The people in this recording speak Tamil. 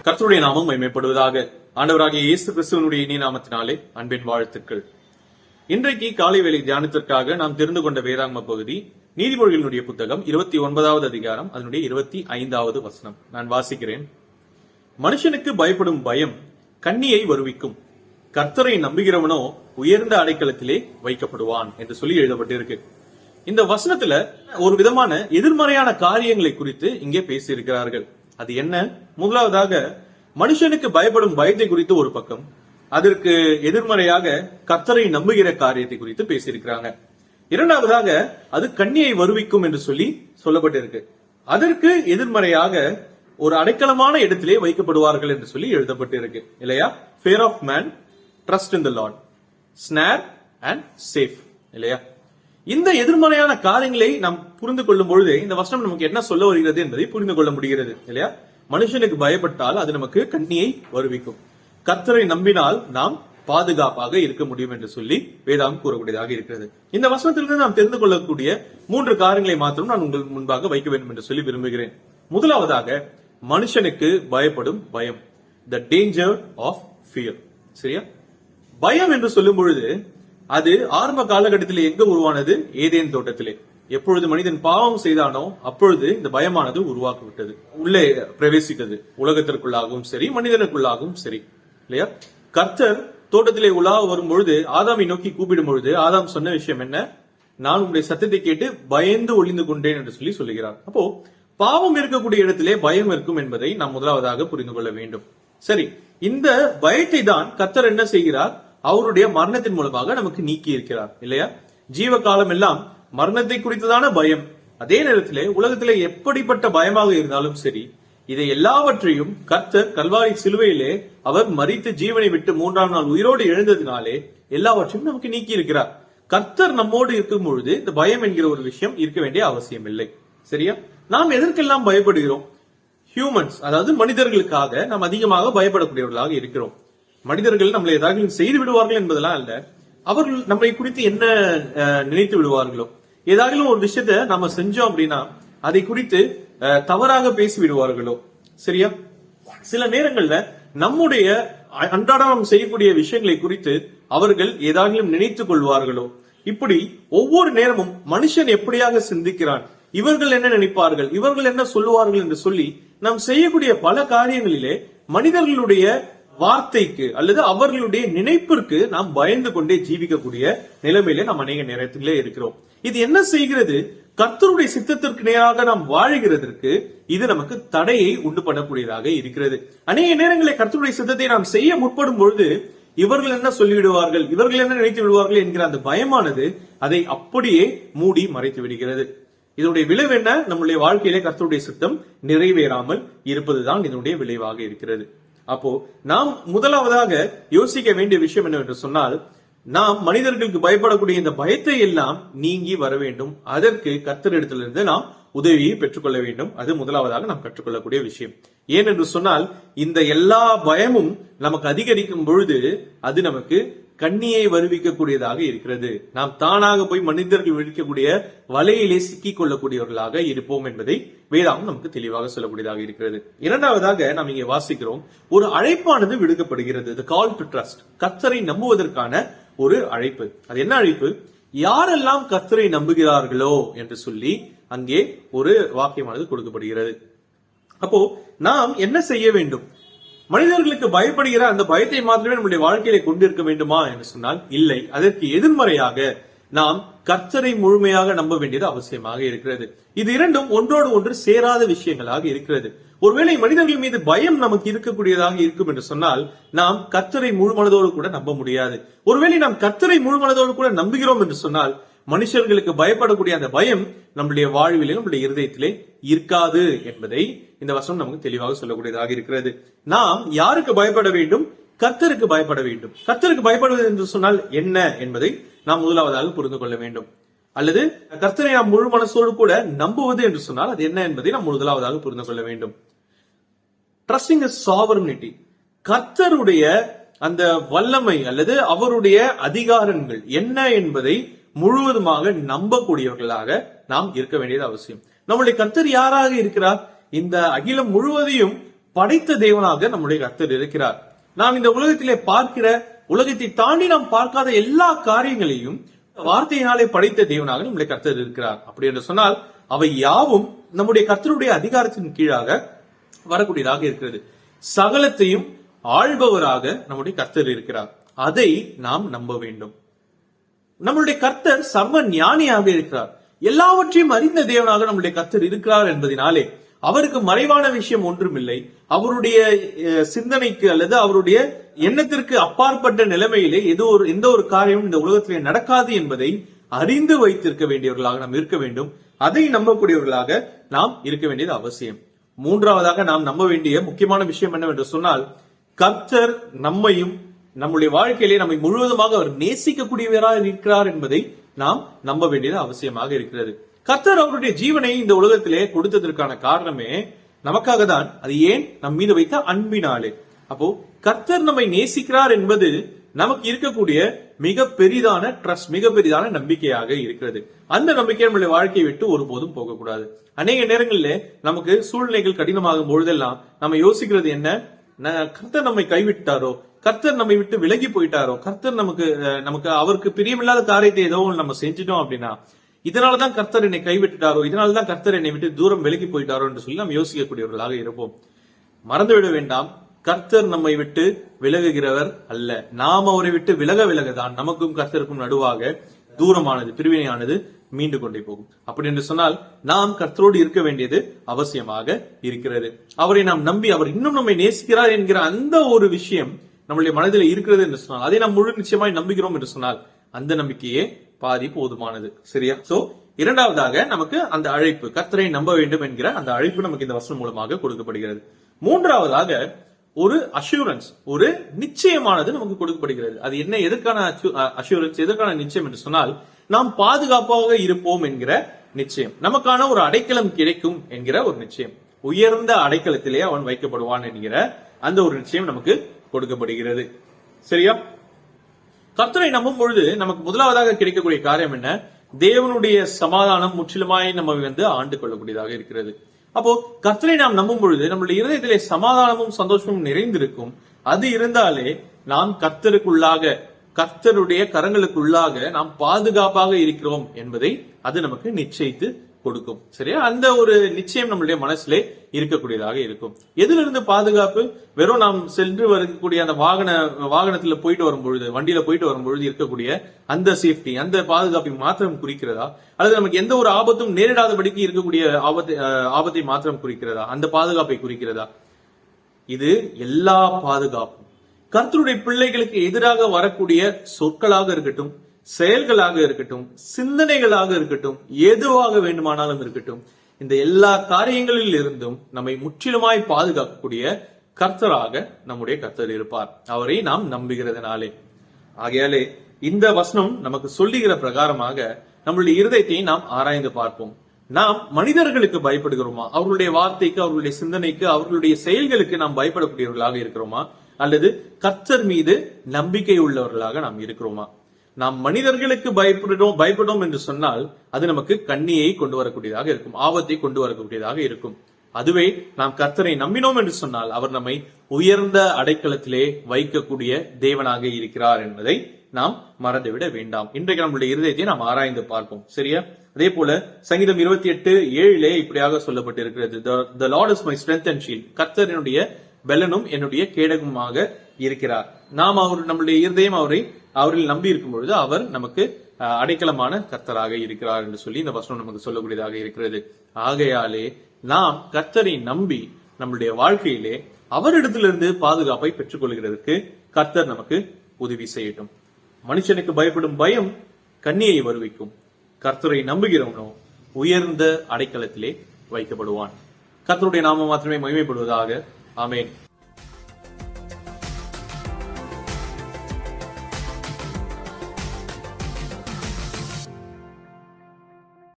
கர்த்தருடைய நாமம் மகிமைப்படுவதாக. ஆண்டவராகிய இயேசு கிறிஸ்துவனுடைய இனிய நாமத்தினாலே அன்பின் வாழ்த்துக்கள். இன்றைக்கு காலை வேளை தியானத்திற்காக நாம் தெரிந்து கொண்ட வேதாகம பகுதி நீதிமொழிகளினுடைய புத்தகம் 29வது அதிகாரம் அதனுடைய 25வது வசனம். நான் வாசிக்கிறேன். மனுஷனுக்கு பயப்படும் பயம் கண்ணியை வருவிக்கும், கர்த்தரை நம்புகிறவனோ உயர்ந்த அடைக்கலத்திலே வைக்கப்படுவான் என்று சொல்லி எழுதப்பட்டிருக்கு. இந்த வசனத்துல ஒரு விதமான எதிர்மறையான காரியங்களை குறித்து இங்கே பேசியிருக்கிறார்கள். அது என்ன? முதலாவதாக மனுஷனுக்கு பயப்படும் பயத்தை குறித்து ஒரு பக்கம், அதற்கு எதிர்மறையாக கர்த்தரை நம்புகிற காரியத்தை குறித்து பேசியிருக்கிறாங்க. இரண்டாவதாக அது கண்ணியை வருவிக்கும் என்று சொல்லி சொல்லப்பட்டிருக்கு. அதற்கு எதிர்மறையாக ஒரு அடைக்கலமான இடத்திலே வைக்கப்படுவார்கள் என்று சொல்லி எழுதப்பட்டிருக்கு இல்லையா? fear of man, trust in the Lord, snare and safe இல்லையா? இந்த எதிர்மறையான காரியங்களை நாம் புரிந்து கொள்ளும் பொழுது இந்த வசனம் நமக்கு என்ன சொல்ல வருகிறது என்பதை புரிந்து கொள்ள முடிகிறது இல்லையா? மனுஷனுக்கு பயப்பட்டால் அது நமக்கு கண்ணியை வருவிக்கும், கர்த்தரை நம்பினால் நாம் பாதுகாப்பாக இருக்க முடியும் என்று சொல்லி வேதாகம் கூறக்கூடியதாக இருக்கிறது. இந்த வசனத்திலிருந்து நாம் தெரிந்து கொள்ளக்கூடிய 3 காரியங்களை மாத்திரம் நான் உங்கள் முன்பாக வைக்க வேண்டும் என்று சொல்லி விரும்புகிறேன். முதலாவதாக மனுஷனுக்கு பயப்படும் பயம், the danger of fear. சரியா? பயம் என்று சொல்லும் பொழுது அது ஆரம்ப காலகட்டத்தில் எங்க உருவானது? ஏதேன் தோட்டத்திலே. எப்பொழுது மனிதன் பாவம் செய்தானோ அப்பொழுது இந்த பயமானது உருவாக்கிவிட்டது, உள்ளே பிரவேசித்தது. உலகத்திற்குள்ளாகவும் சரி, மனிதனுக்குள்ளாகவும் சரி இல்லையா? கர்த்தர் தோட்டத்திலே உலா வரும் பொழுது ஆதாமை நோக்கி கூப்பிடும் பொழுது ஆதாம் சொன்ன விஷயம் என்ன? நான் உங்களுடைய சத்தத்தை கேட்டு பயந்து ஒளிந்து கொண்டேன் என்று சொல்லி சொல்லுகிறார். அப்போ பாவம் இருக்கக்கூடிய இடத்திலே பயம் இருக்கும் என்பதை நாம் முதலாவதாக புரிந்து கொள்ள வேண்டும். சரி, இந்த பயத்தை தான் கர்த்தர் என்ன செய்கிறார்? அவருடைய மரணத்தின் மூலமாக நமக்கு நீக்கி இருக்கிறார் இல்லையா? ஜீவ காலம் எல்லாம் மரணத்தை குறித்ததான பயம். அதே நேரத்திலே உலகத்திலே எப்படிப்பட்ட பயமாக இருந்தாலும் சரி, இதை எல்லாவற்றையும் கர்த்தர் கல்வாரி சிலுவையிலே அவர் மரித்து ஜீவனை விட்டு 3ஆம் நாள் உயிரோடு எழுந்ததினாலே எல்லாவற்றையும் நமக்கு நீக்கி இருக்கிறார். கர்த்தர் நம்மோடு இருக்கும் பொழுது இந்த பயம் என்கிற ஒரு விஷயம் இருக்க வேண்டிய அவசியம் இல்லை. சரியா? நாம் எதற்கெல்லாம் பயப்படுகிறோம்? ஹியூமன்ஸ், அதாவது மனிதர்களுக்காக நாம் அதிகமாக பயப்படக்கூடியவர்களாக இருக்கிறோம். மனிதர்கள் நம்மளை ஏதாவது செய்து விடுவார்கள் என்பதெல்லாம் அல்ல, அவர்கள் நம்மை குறித்து என்ன நினைத்து விடுவார்களோ, ஏதாவது ஒரு விஷயத்த நம்ம செஞ்சோம் அப்படின்னா அதை குறித்து தவறாக பேசி விடுவார்களோ. சரியா? சில நேரங்கள்ல நம்முடைய அன்றாடம் செய்யக்கூடிய விஷயங்களை குறித்து அவர்கள் ஏதாவது நினைத்துக் கொள்வார்களோ. இப்படி ஒவ்வொரு நேரமும் மனுஷன் எப்படியாக சிந்திக்கிறான், இவர்கள் என்ன நினைப்பார்கள், இவர்கள் என்ன சொல்லுவார்கள் என்று சொல்லி நாம் செய்யக்கூடிய பல காரியங்களிலே மனிதர்களுடைய வார்த்தைக்கு அல்லது அவர்களுடைய நினைப்பிற்கு நாம் பயந்து கொண்டே ஜீவிக்கக்கூடிய நிலைமையில நாம் அநேக நேரத்திலே இருக்கிறோம். இது என்ன செய்கிறது? கர்த்தருடைய சித்தத்திற்கு நேராக நாம் வாழுகிறதற்கு இது நமக்கு தடையை உண்டு பண்ணக்கூடியதாக இருக்கிறது. அநேக நேரங்களில் கர்த்தருடைய சித்தத்தை நாம் செய்ய முற்படும் பொழுது இவர்கள் என்ன சொல்லிவிடுவார்கள், இவர்கள் என்ன நினைத்து விடுவார்கள் என்கிற அந்த பயமானது அதை அப்படியே மூடி மறைத்து விடுகிறது. இதனுடைய விளைவு என்ன? நம்முடைய வாழ்க்கையிலே கர்த்தருடைய சித்தம் நிறைவேறாமல் இருப்பதுதான் இதனுடைய விளைவாக இருக்கிறது. அப்போ நாம் முதலாவதாக யோசிக்க வேண்டிய விஷயம் என்னவென்று சொன்னால், நாம் மனிதர்களுக்கு பயப்படக்கூடிய இந்த பயத்தை எல்லாம் நீங்கி வர வேண்டும். அதற்கு கர்த்தரிடத்திலிருந்து நாம் உதவியை பெற்றுக்கொள்ள வேண்டும். அது முதலாவதாக நாம் கற்றுக்கொள்ளக்கூடிய விஷயம். ஏனென்று சொன்னால் இந்த எல்லா பயமும் நமக்கு அதிகரிக்கும் பொழுது அது நமக்கு கண்ணியை வருவிக்கக்கூடியதாக இருக்கிறது. நாம் தானாக போய் மனிதர்கள் விழிக்கக்கூடிய வலையிலே சிக்கிக் கொள்ளக்கூடியவர்களாக இருப்போம் என்பதை வேதாகம் நமக்கு தெளிவாக சொல்லக்கூடியதாக இருக்கிறது. இரண்டாவதாக நாம் இங்கே வாசிக்கிறோம், ஒரு அழைப்பானது விடுக்கப்படுகிறது. The call to trust. கர்த்தரை நம்புவதற்கான ஒரு அழைப்பு. அது என்ன அழைப்பு? யாரெல்லாம் கர்த்தரை நம்புகிறார்களோ என்று சொல்லி அங்கே ஒரு வாக்கியமானது கொடுக்கப்படுகிறது. அப்போ நாம் என்ன செய்ய வேண்டும்? மனிதர்களுக்கு பயப்படுகிற அந்த பயத்தை மாத்திரமே நம்முடைய வாழ்க்கையில கொண்டிருக்க வேண்டுமா என்று சொன்னால் இல்லை. அதற்கு எதிர்மறையாக நாம் கர்த்தரை முழுமையாக நம்ப வேண்டியது அவசியமாக இருக்கிறது. இது இரண்டும் ஒன்றோடு ஒன்று சேராத விஷயங்களாக இருக்கிறது. ஒருவேளை மனிதர்கள் மீது பயம் நமக்கு இருக்கக்கூடியதாக இருக்கும் என்று சொன்னால் நாம் கர்த்தரை முழு மனதோடு கூட நம்ப முடியாது. ஒருவேளை நாம் கர்த்தரை முழு மனதோடு கூட நம்புகிறோம் என்று சொன்னால் மனுஷர்களுக்கு பயப்படக்கூடிய அந்த பயம் நம்முடைய வாழ்விலே நம்முடைய இருதயத்திலே இருக்காது என்பதை இந்த வசனம் நமக்கு தெளிவாக சொல்லக்கூடியதாக இருக்கிறது. நாம் யாருக்கு பயப்பட வேண்டும்? கர்த்தருக்கு பயப்பட வேண்டும். கர்த்தருக்கு பயப்படுவது என்று சொன்னால் என்ன என்பதை நாம் முதலாவதாக புரிந்து கொள்ள வேண்டும். அல்லது கர்த்தரை நாம் முழு மனசோடு கூட நம்புவது என்று சொன்னால் அது என்ன என்பதை நாம் முதலாவதாக புரிந்து கொள்ள வேண்டும். Trusting is sovereignty. கர்த்தருடைய அந்த வல்லமை அல்லது அவருடைய அதிகாரங்கள் என்ன என்பதை முழுவதுமாக நம்பக்கூடியவர்களாக நாம் இருக்க வேண்டியது அவசியம். நம்முடைய கர்த்தர் யாராக இருக்கிறார்? இந்த அகிலம் முழுவதையும் படைத்த தேவனாக நம்முடைய கர்த்தர் இருக்கிறார். நாம் இந்த உலகத்திலே பார்க்கிற, உலகத்தை தாண்டி நாம் பார்க்காத எல்லா காரியங்களையும் வார்த்தையினாலே படைத்த தேவனாக நம்முடைய கர்த்தர் இருக்கிறார். அப்படி என்று சொன்னால் அவை யாவும் நம்முடைய கர்த்தருடைய அதிகாரத்தின் கீழாக வரக்கூடியதாக இருக்கிறது. சகலத்தையும் ஆள்பவராக நம்முடைய கர்த்தர் இருக்கிறார். அதை நாம் நம்ப வேண்டும். நம்முடைய கர்த்தர் சர்வ ஞானியாக இருக்கிறார். எல்லாவற்றையும் அறிந்த தேவனாக நம்முடைய கர்த்தர் இருக்கிறார் என்பதனாலே அவருக்கு மறைவான விஷயம் ஒன்றுமில்லை. அவருடைய சிந்தனைக்கு அல்லது அவருடைய எண்ணத்திற்கு அப்பாற்பட்ட நிலைமையிலே எந்த ஒரு காரியமும் இந்த உலகத்திலே நடக்காது என்பதை அறிந்து வைத்திருக்க வேண்டியவர்களாக நாம் இருக்க வேண்டும். அதை நம்பக்கூடியவர்களாக நாம் இருக்க வேண்டியது அவசியம். மூன்றாவதாக நாம் நம்ப வேண்டிய முக்கியமான விஷயம் என்னவென்று சொன்னால், கர்த்தர் நம்மையும் நம்முடைய வாழ்க்கையிலே நம்மை முழுவதுமாக அவர் நேசிக்கக்கூடியவராக இருக்கிறார் என்பதை நாம் நம்ப வேண்டியது அவசியமாக இருக்கிறது. கர்த்தர் அவருடைய ஜீவனை இந்த உலகத்திலே கொடுத்ததற்கான காரணமே நமக்காக தான். அது ஏன்? நம் மீது வைத்த அன்பினாலே. அப்போ கர்த்தர் நம்மை நேசிக்கிறார் என்பது நமக்கு இருக்கக்கூடிய மிக பெரிதான ட்ரஸ்ட், மிக பெரிதான நம்பிக்கையாக இருக்கிறது. அந்த நம்பிக்கை நம்மளுடைய வாழ்க்கையை விட்டு ஒருபோதும் போகக்கூடாது. அநேக நேரங்களிலே நமக்கு சூழ்நிலைகள் கடினமாகும் பொழுதெல்லாம் நம்ம யோசிக்கிறது என்ன? கர்த்தர் நம்மை கைவிட்டாரோ, கர்த்தர் நம்மை விட்டு விலகி போயிட்டாரோ, கர்த்தர் நமக்கு அவருக்கு பிரியமில்லாத காரியத்தை ஏதோ நம்ம செஞ்சிட்டோம் அப்படின்னா இதனாலதான் கர்த்தர் என்னை கைவிட்டுட்டாரோ, இதனாலதான் கர்த்தர் என்னை விட்டு தூரம் விலகி போயிட்டாரோ என்று சொல்லி நம்ம யோசிக்கக்கூடியவர்களாக இருப்போம். மறந்துவிட வேண்டாம், கர்த்தர் நம்மை விட்டு விலகுகிறவர் அல்ல. நாம் அவரை விட்டு விலகதான் நமக்கும் கர்த்தருக்கும் நடுவாக தூரமானது, பிரிவினையானது மீண்டு கொண்டே போகும். அப்படி என்று சொன்னால் நாம் கர்த்தரோடு இருக்க வேண்டியது அவசியமாக இருக்கிறது. அவரை நாம் நம்பி அவர் இன்னும் நம்மை நேசிக்கிறார் என்கிற அந்த ஒரு விஷயம் நம்முடைய மனதில் இருக்கிறது என்று சொன்னால், அதை நாம் முழு நிச்சயமாய் நம்புகிறோம் என்று சொன்னால் அந்த நம்பிக்கையே பாதி போதுமானது. சரியா? சோ இரண்டாவதாக நமக்கு அந்த அழைப்பு, கர்த்தரை நம்ப வேண்டும் என்கிற அந்த அழைப்பு நமக்கு இந்த வசனம் மூலமாக கொடுக்கப்படுகிறது. மூன்றாவதாக ஒரு அஷூரன்ஸ், ஒரு நிச்சயமானது நமக்கு கொடுக்கப்படுகிறது. அது என்ன? எதற்கான அஷூரன்ஸ், எதற்கான நிச்சயம் என்று சொன்னால், நாம் பாதுகாப்பாக இருப்போம் என்கிற நிச்சயம், நமக்கான ஒரு அடைக்கலம் கிடைக்கும் என்கிற ஒரு நிச்சயம். உயர்ந்த அடைக்கலத்திலே அவன் வைக்கப்படுவான் என்கிற அந்த ஒரு நிச்சயம் நமக்கு கொடுக்கப்படுகிறது. சரியா? கர்த்தரை நம்பும் பொழுது நமக்கு முதலாவதாக கிடைக்கக்கூடிய காரியம் என்ன? தேவனுடைய சமாதானம் முற்றிலுமாய் நம்ம ஆண்டு கொள்ளக்கூடியதாக இருக்கிறது. அப்போ கர்த்தரை நாம் நம்பும் பொழுது நம்முடைய இருதயத்திலே சமாதானமும் சந்தோஷமும் நிறைந்திருக்கும். அது இருந்தாலே நாம் கர்த்தருக்குள்ளாக, கர்த்தருடைய கரங்களுக்குள்ளாக நாம் பாதுகாப்பாக இருக்கிறோம் என்பதை அது நமக்கு நிச்சயித்து கொடுக்கும். சரியா? அந்த ஒரு நிச்சயம் நம்மளுடைய மனசிலே இருக்கக்கூடியதாக இருக்கும். எதிலிருந்து பாதுகாப்பு? வெறும் நாம் சென்று வரக்கூடிய அந்த வாகனத்துல போயிட்டு வரும்பொழுது, வண்டியில போயிட்டு வரும்பொழுது இருக்கக்கூடிய அந்த சேஃப்டி, அந்த பாதுகாப்பை மாத்திரம் குறிக்கிறதா? அல்லது நமக்கு எந்த ஒரு ஆபத்தும் நேரிடாதபடிக்கு இருக்கக்கூடிய ஆபத்தை மாத்திரம் குறிக்கிறதா? அந்த பாதுகாப்பை குறிக்கிறதா? இது எல்லா பாதுகாப்பும் கர்த்தருடைய பிள்ளைகளுக்கு எதிராக வரக்கூடிய சொற்களாக இருக்கட்டும், செயல்களாக இருக்கட்டும், சிந்தனைகளாக இருக்கட்டும், எதுவாக வேண்டுமானாலும் இருக்கட்டும், இந்த எல்லா காரியங்களில் இருந்தும் நம்மை முற்றிலுமாய் பாதுகாக்கக்கூடிய கர்த்தராக நம்முடைய கர்த்தர் இருப்பார், அவரை நாம் நம்புகிறதுனாலே. ஆகையாலே இந்த வசனம் நமக்கு சொல்லுகிற பிரகாரமாக நம்மளுடைய இருதயத்தை நாம் ஆராய்ந்து பார்ப்போம். நாம் மனிதர்களுக்கு பயப்படுகிறோமா? அவர்களுடைய வார்த்தைக்கு, அவர்களுடைய சிந்தனைக்கு, அவர்களுடைய செயல்களுக்கு நாம் பயப்படக்கூடியவர்களாக இருக்கிறோமா? அல்லது கர்த்தர் மீது நம்பிக்கை உள்ளவர்களாக நாம் இருக்கிறோமா? நாம் மனிதர்களுக்கு பயப்படும் என்று சொன்னால் அது நமக்கு கண்ணியை கொண்டு வரக்கூடியதாக இருக்கும், ஆபத்தை கொண்டு வரக்கூடியதாக இருக்கும். அதுவே நாம் கர்த்தரை நம்பினோம் என்று சொன்னால் அவர் நம்மை உயர்ந்த அடைக்கலத்திலே வைக்கக்கூடிய தேவனாக இருக்கிறார் என்பதை நாம் மறந்துவிட வேண்டாம். இன்றைக்கு நம்முடைய இருதயத்தை நாம் ஆராய்ந்து பார்ப்போம். சரியா? அதே போல சங்கீதம் 28:7 இப்படியாக சொல்லப்பட்டிருக்கிறது, The Lord is my strength and shield. கர்த்தர் என்னுடைய பெலனும் என்னுடைய கேடகமாக இருக்கிறார். நாம் நம்முடைய இருதயம் அவரில் நம்பி இருக்கும் பொழுது அவர் நமக்கு அடைக்கலமான கர்த்தராக இருக்கிறார் என்று சொல்லி இந்த வசனம் நமக்கு சொல்லக்கூடியதாக இருக்கிறது. ஆகையாலே நாம் கர்த்தரை நம்பி நம்முடைய வாழ்க்கையிலே அவரிடத்திலிருந்து பாதுகாப்பை பெற்றுக் கொள்கிறதுக்கு கர்த்தர் நமக்கு உதவி செய்யட்டும். மனுஷனுக்கு பயப்படும் பயம் கண்ணியை வருவிக்கும், கர்த்தரை நம்புகிறவனோ உயர்ந்த அடைக்கலத்திலே வைக்கப்படுவான். கர்த்தருடைய நாமம் மாத்திரமே மகிமைப்படுவதாக. ஆமென்.